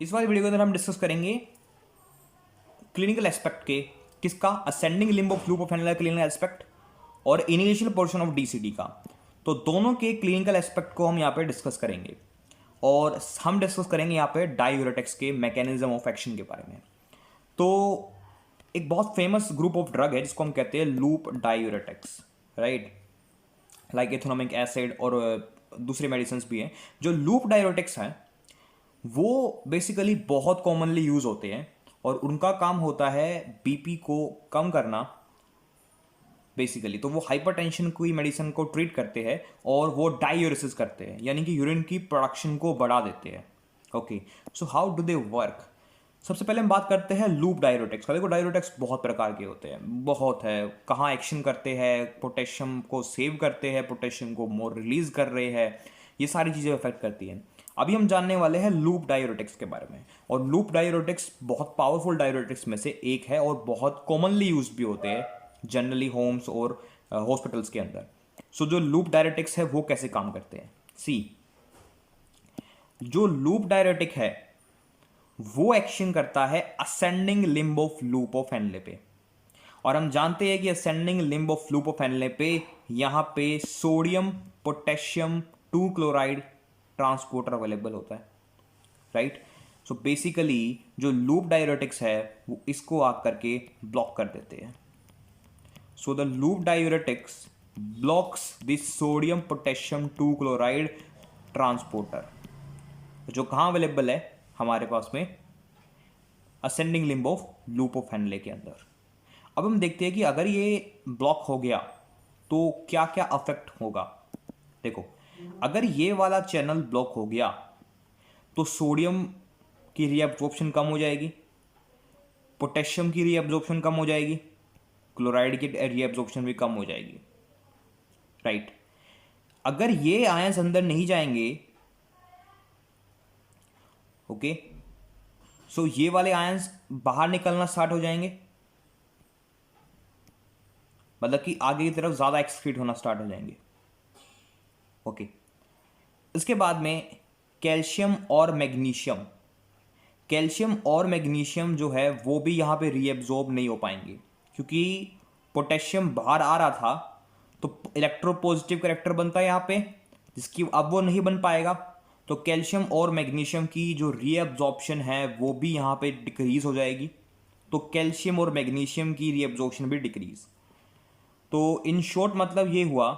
इस वाली वीडियो के अंदर हम डिस्कस करेंगे क्लिनिकल एस्पेक्ट के किसका ascending limb of loop of annular clinical aspect और इनिशियल पोर्शन ऑफ डीसीडी का। तो दोनों के क्लिनिकल एस्पेक्ट को हम यहाँ पे डिस्कस करेंगे और हम डिस्कस करेंगे यहाँ पे डायूरेटिक्स के मैकेनिज्म ऑफ एक्शन के बारे में। तो एक बहुत फेमस ग्रुप ऑफ ड्रग है जिसको हम कहते हैं loop diuretics, right, like ethacrynic acid और दूसरे मेडिसिन भी हैं। जो लूप डायूरेटिक्स हैं वो बेसिकली बहुत कॉमनली यूज होते हैं और उनका काम होता है बीपी को कम करना बेसिकली। तो वो हाइपरटेंशन की मेडिसिन को ट्रीट करते हैं और वो डायूरेसिस करते हैं, यानी कि यूरिन की प्रोडक्शन को बढ़ा देते हैं। Okay, so how do they work? सबसे पहले हम बात करते हैं लूप डायूरेटिक्स का। देखो, डायूरेटिक्स बहुत प्रकार के होते हैं, बहुत है। कहाँ एक्शन करते हैं, पोटेशियम को सेव करते हैं, पोटेशियम को मोर रिलीज कर रहे हैं, ये सारी चीज़ें अफेक्ट करती हैं। अभी हम जानने वाले हैं लूप डायूरेटिक्स के बारे में। और लूप डायूरेटिक्स बहुत पावरफुल डायूरेटिक्स में से एक है और बहुत कॉमनली यूज भी होते हैं जनरली होम्स और हॉस्पिटल्स के अंदर। सो जो लूप डायूरेटिक्स है वो कैसे काम करते हैं? सी, जो लूप डायूरेटिक है वो एक्शन करता है ascending limb of loop of Henle पे। और हम जानते हैं कि ascending limb of loop of Henle पे यहां पे sodium potassium 2 chloride transporter available होता है, राइट। सो बेसिकली जो लूप डायूरेटिक्स है वो इसको आकर के ब्लॉक कर देते हैं। So the loop diuretics blocks this sodium potassium 2 chloride transporter, जो कहाँ अवेलेबल है हमारे पास में ascending limb of loop of एनुले के अंदर। अब हम देखते हैं कि अगर ये ब्लॉक हो गया तो क्या क्या अफेक्ट होगा। देखो, अगर ये वाला चैनल ब्लॉक हो गया तो सोडियम की रीअब्जॉर्प्शन कम हो जाएगी, पोटेशियम की रीअब्जॉर्प्शन कम हो जाएगी, क्लोराइड की रीअब्जॉर्प्शन भी कम हो जाएगी, राइट। अगर ये आयंस अंदर नहीं जाएंगे, ओके, सो ये वाले आयंस बाहर निकलना स्टार्ट हो जाएंगे, मतलब कि आगे की तरफ ज्यादा एक्सक्रीट होना स्टार्ट हो जाएंगे। ओके, इसके बाद में कैल्शियम और मैग्नीशियम, कैल्शियम और मैग्नीशियम जो है वो भी यहाँ पे रीएब्जॉर्ब नहीं हो पाएंगे, क्योंकि पोटेशियम बाहर आ रहा था तो इलेक्ट्रोपॉजिटिव करेक्टर बनता है यहाँ पे, जिसकी अब वो नहीं बन पाएगा। तो कैल्शियम और मैग्नीशियम की जो रीअब्जॉर्प्शन है वो भी यहाँ पे डिक्रीज हो जाएगी। तो कैल्शियम और मैग्नीशियम की रीअब्जॉर्प्शन भी डिक्रीज। तो इन शॉर्ट मतलब ये हुआ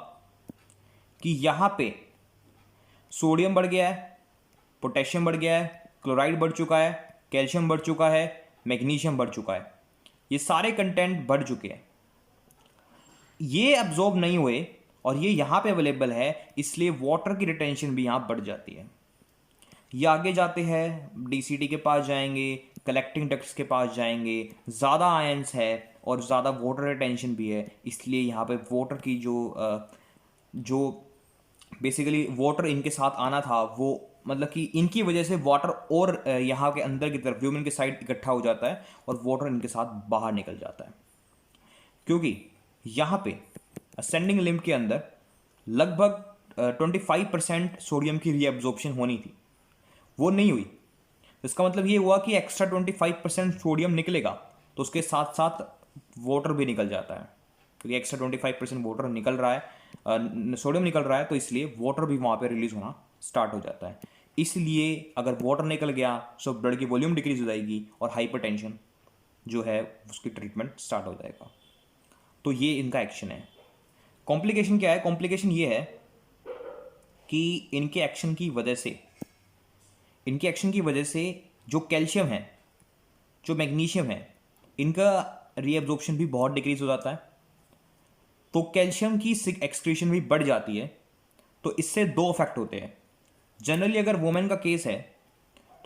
कि यहाँ पे सोडियम बढ़ गया है, पोटेशियम बढ़ गया है, क्लोराइड बढ़ चुका है, कैल्शियम बढ़ चुका है, मैग्नीशियम बढ़ चुका है, ये सारे कंटेंट बढ़ चुके हैं। ये अब्जॉर्ब नहीं हुए और ये यहाँ पे अवेलेबल है, इसलिए वाटर की रिटेंशन भी यहाँ बढ़ जाती है। ये आगे जाते हैं, डीसीटी के पास जाएंगे, कलेक्टिंग डक्ट्स के पास जाएंगे, ज़्यादा आयंस है और ज़्यादा वाटर रिटेंशन भी है, इसलिए यहाँ पे वाटर की जो बेसिकली वाटर इनके साथ आना था वो, मतलब कि इनकी वजह से वाटर और यहाँ के अंदर की तरफ ल्यूमेन के साइड इकट्ठा हो जाता है और वाटर इनके साथ बाहर निकल जाता है। क्योंकि यहाँ पे असेंडिंग लिम्ब के अंदर लगभग 25% सोडियम की रीअब्जॉर्प्शन होनी थी, वो नहीं हुई। इसका मतलब ये हुआ कि एक्स्ट्रा 25% सोडियम निकलेगा तो उसके साथ साथ वाटर भी निकल जाता है, क्योंकि एक्स्ट्रा 25% वाटर निकल रहा है, सोडियम निकल रहा है, तो इसलिए वाटर भी वहाँ पे रिलीज होना स्टार्ट हो जाता है। इसलिए अगर वाटर निकल गया तो ब्लड की वॉल्यूम डिक्रीज हो जाएगी और हाइपरटेंशन जो है उसकी ट्रीटमेंट स्टार्ट हो जाएगा। तो ये इनका एक्शन है। कॉम्प्लिकेशन क्या है? कॉम्प्लिकेशन ये है कि इनके एक्शन की वजह से जो कैल्शियम है, जो मैग्नीशियम है, इनका रीअब्जॉर्प्शन भी बहुत डिक्रीज हो जाता है। तो कैल्शियम की एक्सक्रीशन भी बढ़ जाती है। तो इससे दो इफेक्ट होते हैं। जनरली अगर वुमेन का केस है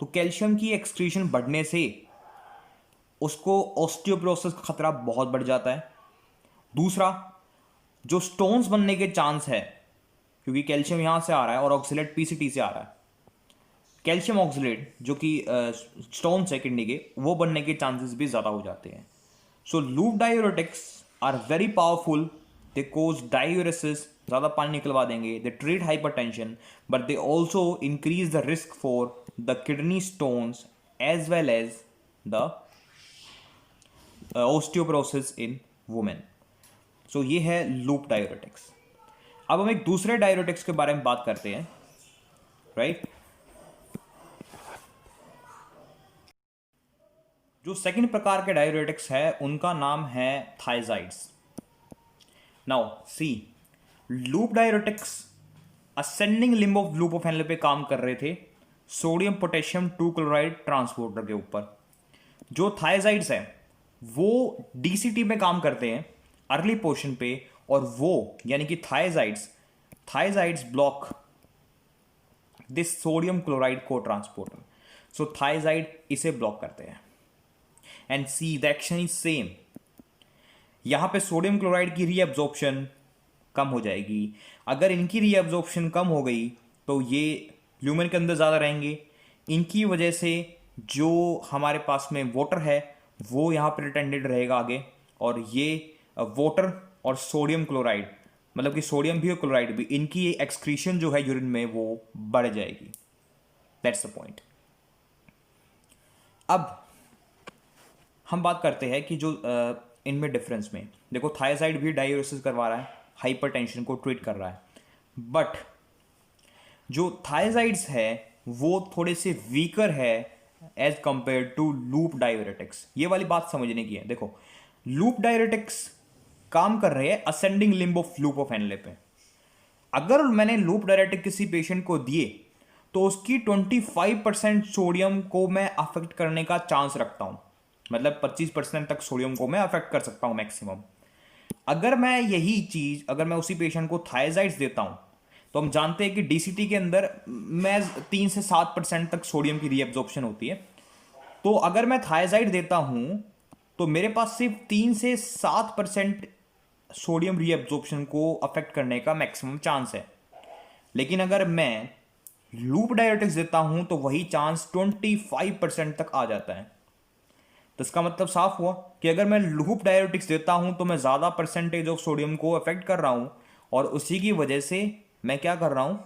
तो कैल्शियम की एक्सक्रीशन बढ़ने से उसको ऑस्टियोपोरोसिस का खतरा बहुत बढ़ जाता है। दूसरा, जो स्टोन्स बनने के चांस है, क्योंकि कैल्शियम यहां से आ रहा है और ऑक्सलेट पीसीटी से आ रहा है, कैल्शियम ऑक्सलेट जो कि स्टोन्स है किडनी के, वो बनने के चांसेस भी ज़्यादा हो जाते हैं। So loop diuretics are very powerful, they cause diuresis, ज़्यादा पानी निकलवा देंगे, they treat hypertension, but they also increase the risk for the kidney stones as well as the osteoporosis in women. So ये है लूप डाययूरेटिक्स. अब हम एक दूसरे डाययूरेटिक्स के बारे में बात करते हैं, राइट? जो सेकंड प्रकार के डाययूरेटिक्स है उनका नाम है thiazides. Now see, loop diuretics ascending limb of loop of Henle पे काम कर रहे थे सोडियम पोटेशियम 2 क्लोराइड ट्रांसपोर्टर के ऊपर. जो थायजाइड्स है वो डीसीटी में काम करते हैं अर्ली पोर्शन पे, और वो यानी कि थायजाइड्स ब्लॉक दिस सोडियम क्लोराइड को ट्रांसपोर्टर. सो थायजाइड इसे ब्लॉक करते हैं. And see the action is same. यहां पे सोडियम क्लोराइड की रीअब्जॉर्प्शन कम हो जाएगी. अगर इनकी रीअब्जॉर्प्शन कम हो गई तो ये ल्यूमेन के अंदर ज़्यादा रहेंगे. इनकी वजह से जो हमारे पास में वाटर है वो यहाँ पर रिटेंडेड रहेगा आगे, और ये वाटर और सोडियम क्लोराइड, मतलब कि सोडियम भी और क्लोराइड भी, इनकी एक्सक्रीशन जो है यूरिन में वो बढ़ जाएगी. That's the point. अब हम बात करते हैं कि जो इनमें डिफरेंस में देखो, थायजाइड भी डाययूरेसिस करवा रहा है, हाइपरटेंशन को ट्रीट कर रहा है, बट जो थायजाइड्स है वो थोड़े से वीकर है as compare to loop diuretics. ये वाली बात समझने की है. देखो, लूप डाययूरेटिक्स काम कर रहे हैं ascending limb of loop of Henle पे. अगर मैंने लूप डाययूरेटिक किसी पेशेंट को दिए तो उसकी 25% सोडियम को मैं अफेक्ट करने का चांस रखता हूं. मतलब 25% तक सोडियम को मैं अफेक्ट कर सकता हूं मैक्सिमम. अगर मैं यही चीज अगर मैं उसी पेशेंट को थायजाइड्स देता हूं तो हम जानते हैं कि डीसीटी के अंदर मैं 3 से 7% तक सोडियम की रीअब्जॉर्प्शन होती है. तो अगर मैं थायजाइड देता हूं तो मेरे पास सिर्फ 3 से 7% सोडियम रीअब्जॉर्प्शन को अफेक्ट करने का मैक्सिमम चांस है. लेकिन अगर मैं लूप डाययूरेटिक्स देता हूं तो वही चांस 25% तक आ जाता है. तो इसका मतलब साफ हुआ कि अगर मैं लूप डाययूरेटिक्स देता हूं तो मैं ज़्यादा परसेंटेज ऑफ सोडियम को अफेक्ट कर रहा हूं, और उसी की वजह से मैं क्या कर रहा हूं,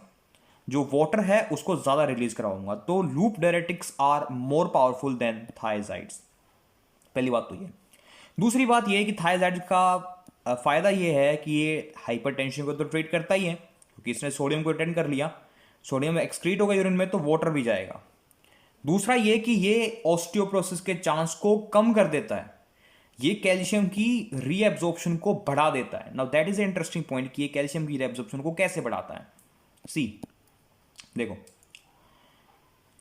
जो वाटर है उसको ज़्यादा रिलीज कराऊंगा. तो loop diuretics are more powerful than thiazides. पहली बात तो ये. दूसरी बात ये है कि थायजाइड का फ़ायदा ये है कि ये हाइपरटेंशन को तो ट्रीट करता ही है, क्योंकि इसने सोडियम को रिटेन कर लिया. सोडियम एक्सक्रीट होगा यूरिन में तो वाटर भी जाएगा. दूसरा ये कि ये ऑस्टियोपोरोसिस के चांस को कम कर देता है. ये कैल्शियम की रीएब्जॉर्प्शन को बढ़ा देता है. Now that is a interesting point कि ये कैल्शियम की रीएब्जॉर्प्शन को कैसे बढ़ाता है. सी, देखो,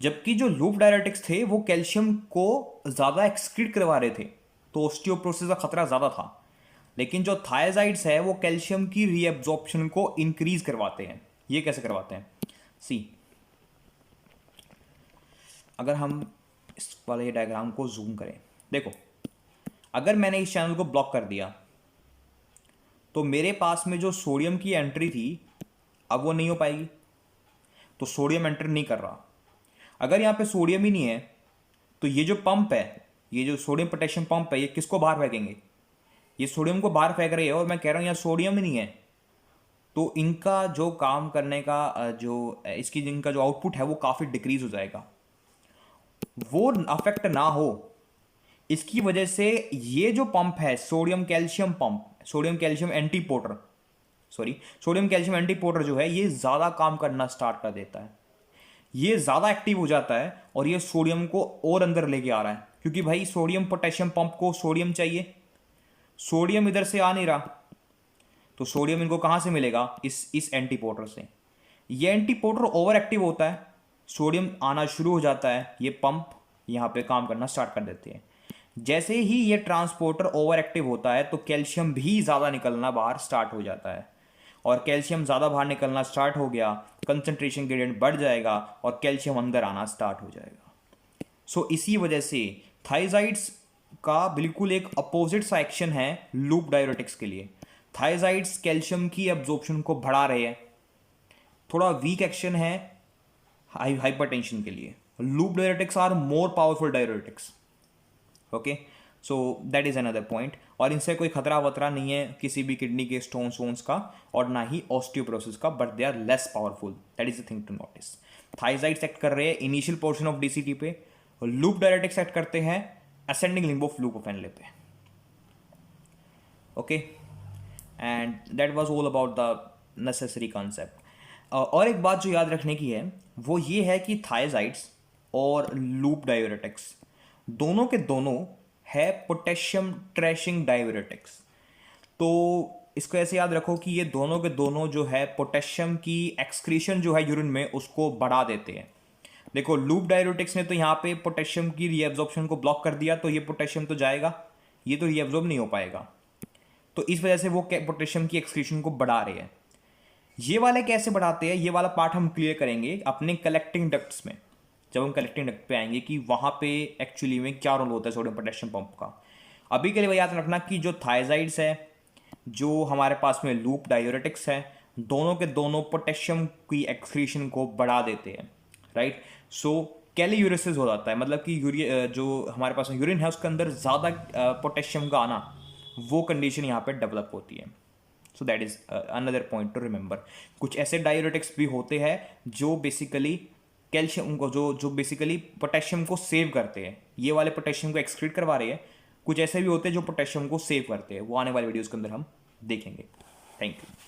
जबकि जो लूप डाययूरेटिक्स थे वो कैल्शियम को ज्यादा एक्सक्रीट करवा रहे थे, तो ऑस्टियोपोरोसिस का खतरा ज्यादा था. लेकिन जो थायजाइड्स है वो कैल्शियम की रीएब्जॉर्प्शन को इंक्रीज करवाते हैं. ये कैसे करवाते हैं? सी, अगर हम इस वाले डायग्राम को जूम करें, देखो, अगर मैंने इस चैनल को ब्लॉक कर दिया तो मेरे पास में जो सोडियम की एंट्री थी अब वो नहीं हो पाएगी. तो सोडियम एंटर नहीं कर रहा. अगर यहाँ पे सोडियम ही नहीं है तो ये जो पंप है, ये जो सोडियम पोटेशियम पंप है, ये किसको बाहर फेंकेंगे? ये सोडियम को बाहर फेंक रही है, और मैं कह रहा हूँ यहाँ सोडियम ही नहीं है. तो इनका जो काम करने का इनका जो आउटपुट है वो काफ़ी डिक्रीज हो जाएगा. वो अफेक्ट ना हो इसकी वजह से ये जो पंप है sodium calcium pump, sodium calcium anti porter जो है ये ज़्यादा काम करना स्टार्ट कर देता है. ये ज़्यादा एक्टिव हो जाता है और ये सोडियम को और अंदर लेके आ रहा है, क्योंकि भाई सोडियम पोटेशियम पंप को सोडियम चाहिए. सोडियम इधर से आ नहीं रहा, तो सोडियम इनको कहाँ से मिलेगा? इस एंटी पोर्टर से. ये एंटी पोर्टर ओवर एक्टिव होता है, सोडियम आना शुरू हो जाता है, ये पंप यहाँ पे काम करना स्टार्ट कर देते हैं. जैसे ही ये ट्रांसपोर्टर ओवर एक्टिव होता है तो कैल्शियम भी ज़्यादा निकलना बाहर स्टार्ट हो जाता है, और कैल्शियम ज़्यादा बाहर निकलना स्टार्ट हो गया, कंसंट्रेशन ग्रेडियंट बढ़ जाएगा और कैल्शियम अंदर आना स्टार्ट हो जाएगा. सो इसी वजह से थायजाइड्स का बिल्कुल एक अपोजिट सा एक्शन है लूप डाययूरेटिक्स के लिए. थायजाइड्स कैल्शियम की एब्जॉर्प्शन को बढ़ा रहे हैं, थोड़ा वीक एक्शन है हाइपरटेंशन के लिए. Loop diuretics are more powerful diuretics. Okay, so that is another point. और इनसे कोई खतरा वतरा नहीं है किसी भी किडनी के स्टोन्स का, और ना ही ऑस्टियोपोरोसिस का, but they are less powerful. That is the thing to notice. Thiazides act कर रहे हैं इनिशियल पोर्शन ऑफ डीसीटी पे, लूप डायरेटिक्स एक्ट करते हैं ascending limb of loop of Henle पे। Okay, and that was all about the necessary concept. और एक बात जो याद रखने की है वो ये है कि थायजाइड्स और लूप डायरेटिक्स दोनों के दोनों है पोटेशियम ट्रैशिंग डायरेटिक्स। तो इसको ऐसे याद रखो कि ये दोनों के दोनों जो है पोटेशियम की एक्सक्रीशन जो है यूरिन में उसको बढ़ा देते हैं। देखो लूप डायरेटिक्स ने तो यहाँ पे पोटेशियम की रीएब्जॉर्प्शन को ब्लॉक कर दिया, तो ये पोटेशियम तो जाएगा, ये तो रीएब्जॉर्ब नहीं हो पाएगा, तो इस वजह से वो पोटेशियम की एक्सक्रीशन को बढ़ा रहे हैं। ये वाले कैसे बढ़ाते हैं, ये वाला पार्ट हम क्लियर करेंगे अपने कलेक्टिंग डक्ट्स में, जब हम कलेक्टिंग डक्ट पे आएंगे कि वहाँ पे एक्चुअली में क्या रोल होता है सोडियम पोटेशियम पंप का। अभी के लिए याद रखना कि जो थायजाइड्स है, जो हमारे पास में लूप डायरेटिक्स है, दोनों के दोनों पोटेशियम की एक्सक्रीशन को बढ़ा देते हैं, राइट। सो कैलीयूरेसिस हो जाता है, मतलब कि यूरिया जो हमारे पास में यूरिन है उसके अंदर ज़्यादा पोटेशियम का आना, वो कंडीशन यहाँ पे डेवलप होती है। सो that is another point two remember. कुछ ऐसे डायरेटिक्स भी होते हैं जो बेसिकली कैल्शियम को जो बेसिकली पोटेशियम को सेव करते हैं, ये वाले पोटेशियम को एक्सक्रीट करवा रहे हैं। कुछ ऐसे भी होते हैं जो पोटेशियम को सेव करते हैं, वो आने वाले वीडियोज़ के अंदर हम देखेंगे। Thank you.